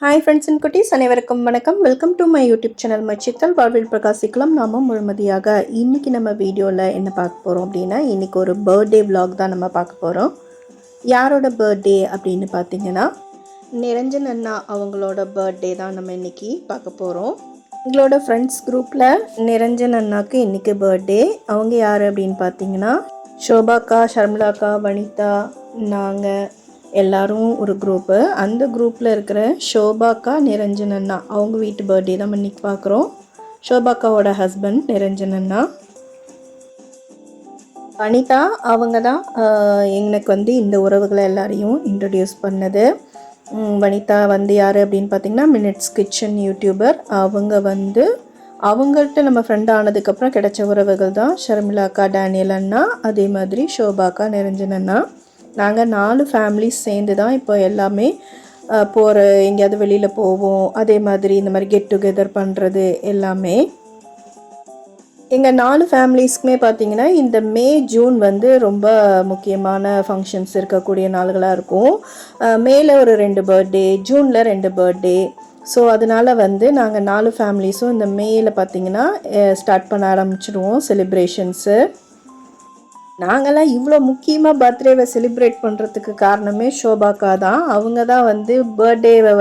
Hi friends and குட்டீஸ், அனைவருக்கும் வணக்கம். Welcome to my YouTube channel மச்சித்தல் வாழ்வில் பிரகாசிக்கலாம் நாம முழுமதியாக. இன்றைக்கி நம்ம வீடியோவில் என்ன பார்க்க போகிறோம் அப்படின்னா, இன்றைக்கி ஒரு பர்த்டே விலாக் தான் நம்ம பார்க்க போகிறோம். யாரோட பர்த்டே அப்படின்னு பார்த்தீங்கன்னா, நிரஞ்சன் அண்ணா அவங்களோட பர்த்டே தான் நம்ம இன்றைக்கி பார்க்க போகிறோம். எங்களோட ஃப்ரெண்ட்ஸ் குரூப்பில் நிரஞ்சன் அண்ணாவுக்கு இன்றைக்கி பர்த்டே. அவங்க யார் அப்படின்னு பார்த்தீங்கன்னா, ஷோபாக்கா, ஷர்மிளாக்கா, வனிதா, நாங்கள் எல்லோரும் ஒரு குரூப்பு. அந்த குரூப்பில் இருக்கிற ஷோபாக்கா, நிரஞ்சன் அண்ணா அவங்க வீட்டு பர்த்டே தான் இன்றைக்கி பார்க்குறோம். ஷோபாக்காவோட ஹஸ்பண்ட் நிரஞ்சன் அண்ணா. வனிதா அவங்க தான் எனக்கு இந்த உறவுகளை எல்லாரையும் இன்ட்ரடியூஸ் பண்ணது. வனிதா யார் அப்படின்னு பார்த்திங்கன்னா, மினிட்ஸ் கிச்சன் யூடியூபர். அவங்கள்ட்ட நம்ம ஃப்ரெண்ட் ஆனதுக்கப்புறம் கிடைச்ச உறவுகள் தான் ஷர்மிளாக்கா, டேனியல் அண்ணா, அதே மாதிரி ஷோபாக்கா, நிரஞ்சன் அண்ணா. நாங்கள் 4 ஃபேமிலிஸ் சேர்ந்து தான் இப்போ எல்லாமே போகிற, எங்கேயாவது வெளியில் போவோம். அதே மாதிரி இந்த மாதிரி கெட் டுகெதர் பண்ணுறது எல்லாமே. எங்கள் 4 ஃபேமிலிஸ்க்குமே பார்த்திங்கன்னா இந்த மே, ஜூன் ரொம்ப முக்கியமான ஃபங்க்ஷன்ஸ் இருக்கக்கூடிய நாள்களாக இருக்கும். மேலே ஒரு 2 பர்த்டே, ஜூனில் 2 பர்த்டே. ஸோ அதனால் நாங்கள் 4 ஃபேமிலிஸும் இந்த மேயில் பார்த்திங்கன்னா ஸ்டார்ட் பண்ண ஆரம்பிச்சிடுவோம் செலிப்ரேஷன்ஸு. நாங்கள்லாம் இவ்வளோ முக்கியமாக பர்த்டேவை செலிப்ரேட் பண்ணுறதுக்கு காரணமே ஷோபாக்கா தான். அவங்க தான் பர்த்டேவை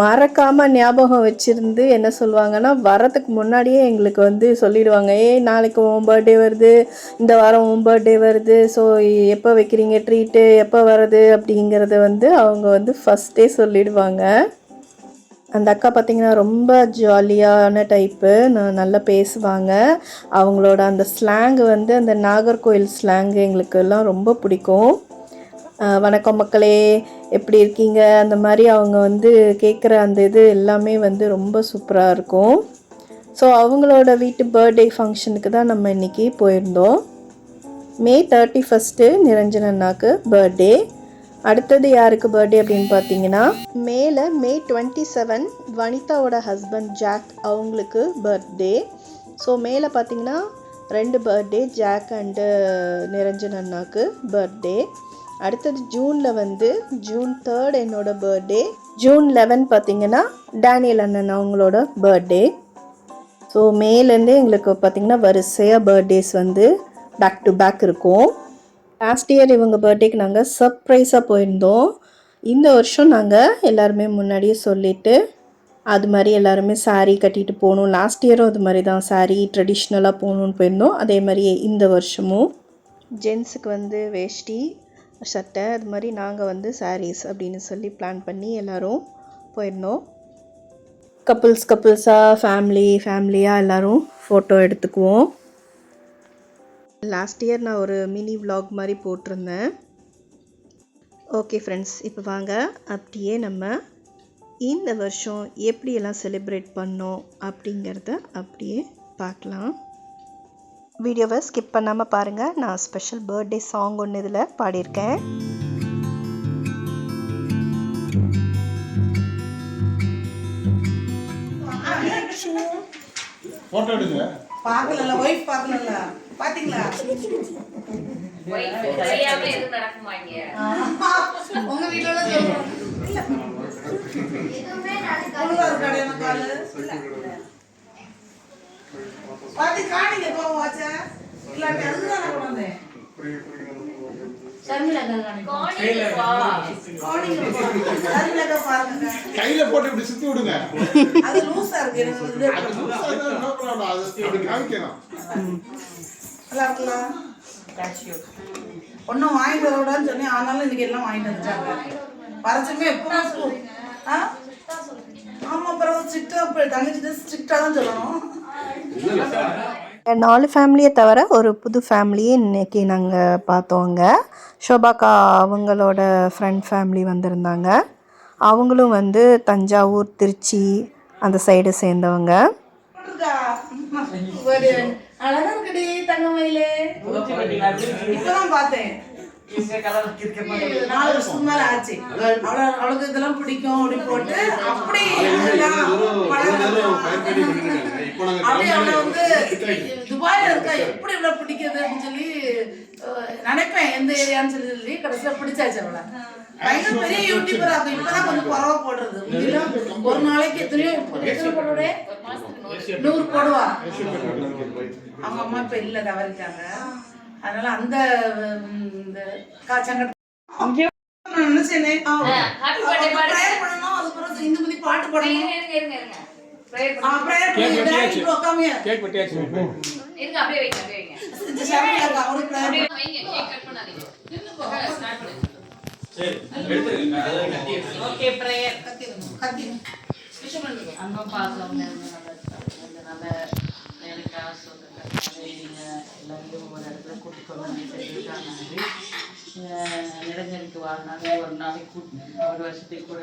மறக்காமல் ஞாபகம் வச்சுருந்து என்ன சொல்லுவாங்கன்னா, வரத்துக்கு முன்னாடியே எங்களுக்கு சொல்லிடுவாங்க, நாளைக்கு உன் பர்த்டே வருது, இந்த வாரம் உன் பர்த்டே வருது, ஸோ எப்போ வைக்கிறீங்க ட்ரீட்டு, எப்போ வருது அப்படிங்கிறத அவங்க ஃபஸ்ட்டே சொல்லிடுவாங்க. அந்த அக்கா பார்த்திங்கன்னா ரொம்ப ஜாலியான டைப்பு, நல்லா பேசுவாங்க. அவங்களோட அந்த ஸ்லாங் அந்த நாகர்கோவில் ஸ்லாங்கு எங்களுக்கெல்லாம் ரொம்ப பிடிக்கும். வணக்கம் மக்களே, எப்படி இருக்கீங்க, அந்த மாதிரி அவங்க கேட்குற அந்த இது எல்லாமே ரொம்ப சூப்பராக இருக்கும். ஸோ அவங்களோட வீட்டு பர்த்டே ஃபங்க்ஷனுக்கு தான் நம்ம இன்றைக்கி போயிருந்தோம். மே 31 நிரஞ்சன் அண்ணாக்கு பர்த்டே. அடுத்தது யாருக்கு பர்த்டே அப்படின்னு பார்த்தீங்கன்னா, மேலே மே 27 வனிதாவோட ஹஸ்பண்ட் ஜாக் அவங்களுக்கு பர்த்டே. ஸோ மேலே பார்த்தீங்கன்னா 2 பர்த்டே, ஜாக் அண்டு நிரஞ்சன் அண்ணாக்கு பர்த்டே. அடுத்தது ஜூனில் ஜூன் 3 என்னோட பர்த்டே. ஜூன் 11 பார்த்தீங்கன்னா டேனியல் அண்ணன் அவங்களோட பர்த்டே. ஸோ மேலேருந்தே எங்களுக்கு பார்த்திங்கன்னா வரிசையாக பர்த்டேஸ் பேக் டு பேக் இருக்கும். லாஸ்ட் இயர் இவங்க பர்த்டேக்கு நாங்கள் சர்ப்ரைஸாக போயிருந்தோம். இந்த வருஷம் நாங்கள் எல்லாருமே முன்னாடியே சொல்லிவிட்டு அது மாதிரி எல்லாருமே சாரீ கட்டிட்டு போகணும். லாஸ்ட் இயரும் அது மாதிரி தான் சாரீ ட்ரெடிஷ்னலாக போகணுன்னு போயிருந்தோம். அதே மாதிரி இந்த வருஷமும் ஜென்ஸுக்கு வேஷ்டி, சட்டை, அது மாதிரி நாங்கள் சாரீஸ் அப்படின்னு சொல்லி பிளான் பண்ணி எல்லோரும் போயிருந்தோம். கப்புள்ஸாக ஃபேமிலியாக எல்லோரும் ஃபோட்டோ எடுத்துக்குவோம். லாஸ்ட் இயர் நான் ஒரு மினி விலாக் மாதிரி போட்டிருந்தேன். ஓகே ஃப்ரெண்ட்ஸ், இப்போ வாங்க அப்படியே நம்ம இந்த வருஷம் எப்படியெல்லாம் செலிப்ரேட் பண்ணோம் அப்படிங்கிறத அப்படியே பார்க்கலாம். வீடியோவை ஸ்கிப் பண்ணாமல் பாருங்கள். நான் ஸ்பெஷல் பர்த்டே சாங் ஒன்று இதில் பாடியிருக்கேன். போட்டோ எடுங்க. பார்க்கல, வைஃப் பார்க்கல. பாத்தீங்களா? வைஃப் தெரியாம எது நடக்குமாங்க? உங்க வீட்ல சொல்றோம். எதுமே நடக்காது. கடையான கால. பாத்தி காணிங்க போவாச்ச. இல்ல அதுதான் நான் வந்தேன். கையில போட்டு இப்படி சுத்தி விடுங்க. அது லூசா இருக்கு. ஒன்னும் வாங்கிட்டு வரக்கூடாதுன்னு சொன்னேன். ஆனாலும் இன்னைக்கு எல்லாம் வாங்கிட்டு வந்துட்டாங்க. பரச்சுமே எப்பவும் ஆமா, அப்புறம் ஸ்ட்ரிக்டா தங்கச்சி ஸ்ட்ரிக்டா தான் சொல்லணும். 4 ஃபேமிலியை தவிர ஒரு புது ஃபேமிலியை இன்றைக்கி நாங்கள் பார்த்தோங்க. ஷோபாக்கா அவங்களோட ஃப்ரெண்ட் ஃபேமிலி வந்திருந்தாங்க. அவங்களும் தஞ்சாவூர், திருச்சி அந்த சைடு சேர்ந்தவங்க. அழகா இருக்குடி தங்கமயிலே. இப்பதான் பார்த்தேன். 4 வருஷம் மேல ஆச்சு. அவளுக்கு இதெல்லாம் பிடிக்கும் அப்படி போட்டு அப்படி துபாயில இருக்கா, எப்படி இவ்வளவு பிடிக்குது அப்படின்னு சொல்லி நினைப்பேன். எந்த ஏரியான்னு சொல்லி கடைசியில பிடிச்சாச்சு அவளை. பயங்கர பெரிய யூடியூபர். அது இப்பதான் கொஞ்சம் குறவா போடுறது. ஒரு நாளைக்கு எத்தனையோ எத்தனை போடுவே 100 போடுவா. அவங்க அம்மா இப்ப இல்ல, தவறிட்டாங்க. அதனால அந்த இந்த சங்கடம் நினைச்சேனே ப்ரேயர் பண்ணணும். அதுக்கப்புறம் இந்துமதி பாட்டு பாடணும். கேக் வெட்டியாச்சு. இருங்க அப்படியே வைங்க அப்படியே வைங்க. சரி எடுத்துங்க. ஓகே பிரேயர் கத்தி அம்மா பாசம் நல்ல எனக்கு எல்லாரையும் ஒரு இடத்துல கூட்டிட்டு போகணும்னு சொல்லிட்டாங்க. நிரஞ்சனுக்கு வாழ்நாள் ஒரு நாளைக்கு ஒரு வருஷத்துக்கு கூட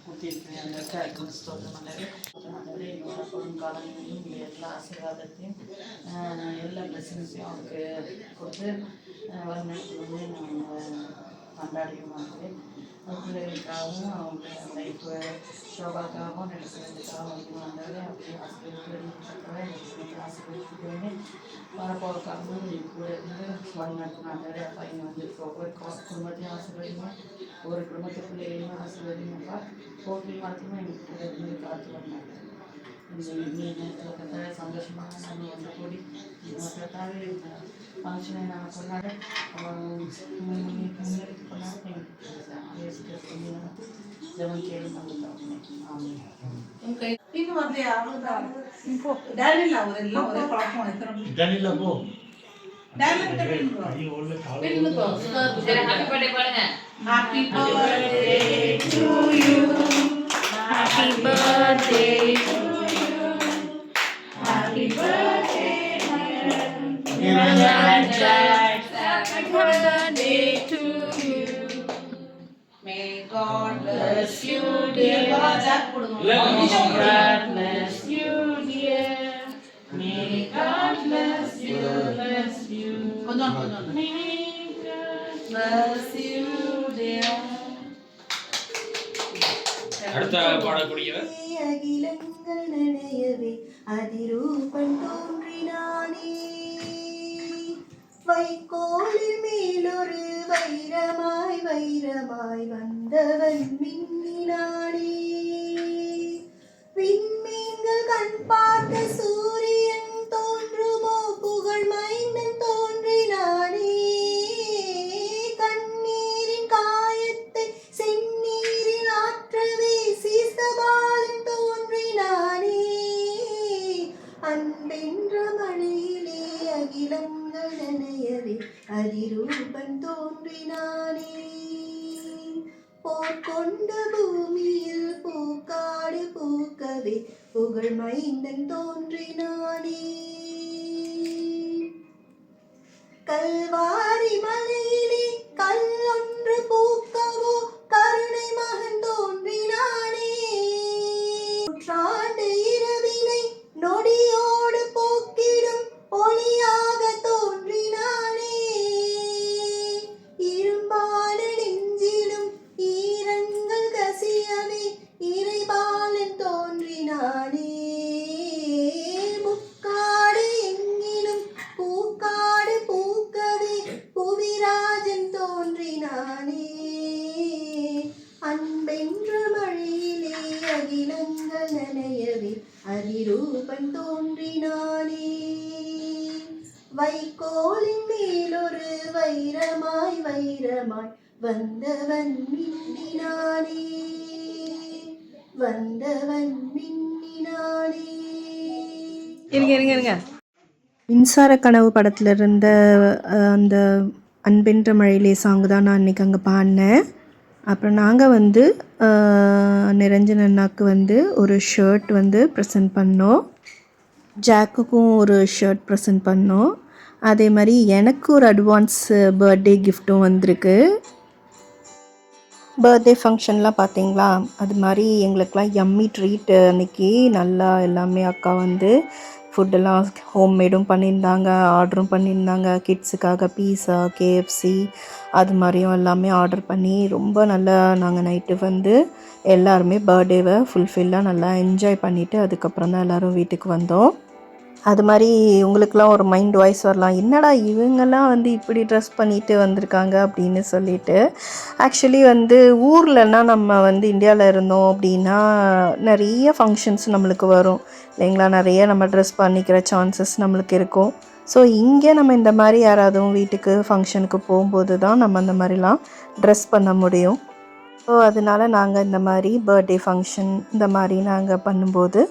கூட்டியிருக்கேன். அந்த என்னோட பொருட்காலங்களையும் எல்லா ஆசீர்வாதத்தையும் எல்லா பிளஸிங்ஸையும் அவருக்கு கொடுத்து வரணும்னு நான் கொண்டாடியும் வாங்குவேன். அவங்களுக்காகவும் அவங்க லைஃப் ஷோபாக்காகவும் நடக்கிறதுக்காகவும் வந்தாலே அப்படியே ஆசீர்வதிச்சுக்கவே வரப்போக்காகவும் கூட இருந்து வழிநடத்தினாலே அப்பா இங்கே வந்து ஒவ்வொரு குடும்பத்தையும் ஆசீர்வதிங்க, ஒரு குடும்பத்து பிள்ளைகளையும் ஆசீர்வதிங்கப்பா. போட்டி மாற்றமும் எங்கள் கூட இருந்து காத்து வந்தாங்க. இந்த நேரத்தில் கத்தாவே சந்தோஷமாக நாங்கள் வந்து கூடி கத்தாவே ஃபங்க்ஷனை நாங்கள் கொண்டாட முன்னெடுத்து கொண்டாட எங்களுக்கு ஜெபம் கேள்வி இன்னும் வரலையா? அவ்வளோதான். இப்போ டேனியில் அவர் எல்லாம் ஒரே பழக்கம் எத்தனை டேனியில் போ. டேனியில் கிட்ட போயிருக்கோம். ஹாப்பி பர்த்டே பாருங்க. Happy birthday to you. Happy birthday to you. Happy birthday Happy birthday to you. May God bless you, dear. God bless you, dear. May God bless you, bless you. May God bless you, dear. அடுத்த பாடக்கூடியவர் அகிலங்கள் நனையவே அதிரூபன் தோன்றினானே, வைக்கோலில் மேலொரு வைரமாய் வைரமாய் வந்தவன் மின்னினானே, விண்மீன்கள் கண் பார்த்த சூரியன் தோன்றுமோ புகழ் மைந்தன் தோன்றினானே, கண்ணீரின் காயத்தை செந்நீரில் ஆற்றவே சீசபாலன் தோன்றினானே, அன்பென்ற மழையிலே அகிலங்கள் நனையவே அதிரூபன் தோன்றினானே, போர்க்கொண்ட பூமியில் பூக்காடு பூக்கவே புகழ் மைந்தன் தோன்றினானே, கல்வாரி மலையிலே கல்லொன்று பூக்கவோ கருணை மகன் தோன்றினானே, நூற்றாண்டு இரவினை நொடியோடு போக்கிடும் ஒளியாக தோன்றினானே, இரும்பான நெஞ்சிலும் ஈரங்கள் கசியவே இறைபாலன் தோன்றினானே, முக்காடு எங்கிலும் பூக்காடு பூக்கவே புவிராஜன் தோன்றினானே, அன்பென்ற மழையிலே அகிலங்கள் நனையவே அதிரூபன் தோன்றினானே, வைக்கோலின் மேலொரு வைரமாய் வைரமாய் வந்தவன் மின்னினானே, வந்தவன் மின்னினானே. இருங்க மின்சார கனவு படத்தில் இருந்த அந்த அன்பென்ற மழையிலே சாங் தான் நான் இன்றைக்கி அங்கே பாடினேன். அப்புறம் நாங்கள் வந்து நிரஞ்சன் அண்ணாக்கு வந்து ஒரு ஷர்ட் வந்து ப்ரெசென்ட் பண்ணோம், ஜாக்குக்கும் ஒரு ஷர்ட் ப்ரெசென்ட் பண்ணோம். அதே மாதிரி எனக்கு ஒரு அட்வான்ஸ் பர்த்டே கிஃப்ட்டும் வந்திருக்கு. பர்த்டே ஃபங்க்ஷன்லாம் பார்த்தீங்களா, அது மாதிரி எங்களுக்கெலாம் யம்மி ட்ரீட் அன்றைக்கி நல்லா எல்லாமே அக்கா வந்து ஃபுட்டெல்லாம் ஹோம்மேடும் பண்ணியிருந்தாங்க, ஆர்டரும் பண்ணியிருந்தாங்க. கிட்ஸுக்காக பீஸா, கேஎஃப்சி அது மாதிரியும் எல்லாமே ஆர்டர் பண்ணி ரொம்ப நல்லா நாங்கள் நைட்டு வந்து எல்லாருமே பர்த்டேவை ஃபுல்ஃபில்லாக நல்லா என்ஜாய் பண்ணிவிட்டு அதுக்கப்புறம் தான் எல்லோரும் வீட்டுக்கு வந்தோம். அது மாதிரி உங்களுக்கெலாம் ஒரு மைண்ட் வாய்ஸ் வரலாம், என்னடா இவங்கெல்லாம் வந்து இப்படி ட்ரெஸ் பண்ணிட்டு வந்திருக்காங்க அப்படின்னு சொல்லிட்டு. ஆக்சுவலி வந்து ஊர்லன்னா நம்ம வந்து இந்தியாவில் இருந்தோம் அப்படின்னா நிறைய ஃபங்க்ஷன்ஸ் நம்மளுக்கு வரும் இல்லைங்களா, நிறைய நம்ம ட்ரெஸ் பண்ணிக்கிற சான்சஸ் நம்மளுக்கு இருக்கும். ஸோ இங்கே நம்ம இந்த மாதிரி யாராவது வீட்டுக்கு ஃபங்க்ஷனுக்கு போகும்போது தான் நம்ம அந்த மாதிரிலாம் ட்ரெஸ் பண்ண முடியும். ஸோ அதனால் நாங்கள் இந்த மாதிரி பர்த்டே ஃபங்க்ஷன் இந்த மாதிரி நாங்கள் பண்ணும்போது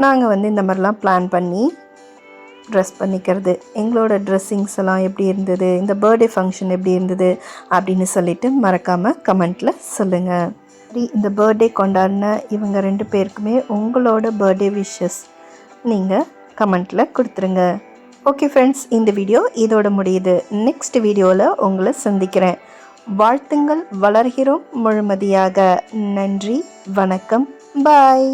நாங்கள் வந்து இந்த மாதிரிலாம் பிளான் பண்ணி ட்ரெஸ் பண்ணிக்கிறது. எங்களோட ட்ரெஸ்ஸிங்ஸ் எல்லாம் எப்படி இருந்தது, இந்த பர்த்டே ஃபங்க்ஷன் எப்படி இருந்தது அப்படின்னு சொல்லிட்டு மறக்காமல் கமெண்ட்டில் சொல்லுங்கள். இந்த பர்த்டே கொண்டாடின இவங்க 2 பேருக்குமே உங்களோட பர்த்டே விஷஸ் நீங்கள் கமெண்ட்டில் கொடுத்துருங்க. ஓகே ஃப்ரெண்ட்ஸ், இந்த வீடியோ இதோட முடியுது. நெக்ஸ்ட் வீடியோவில் உங்களை சந்திக்கிறேன். வாழ்த்துங்கள், வளர்கிறோம் முழுமதியாக. நன்றி, வணக்கம், பாய்.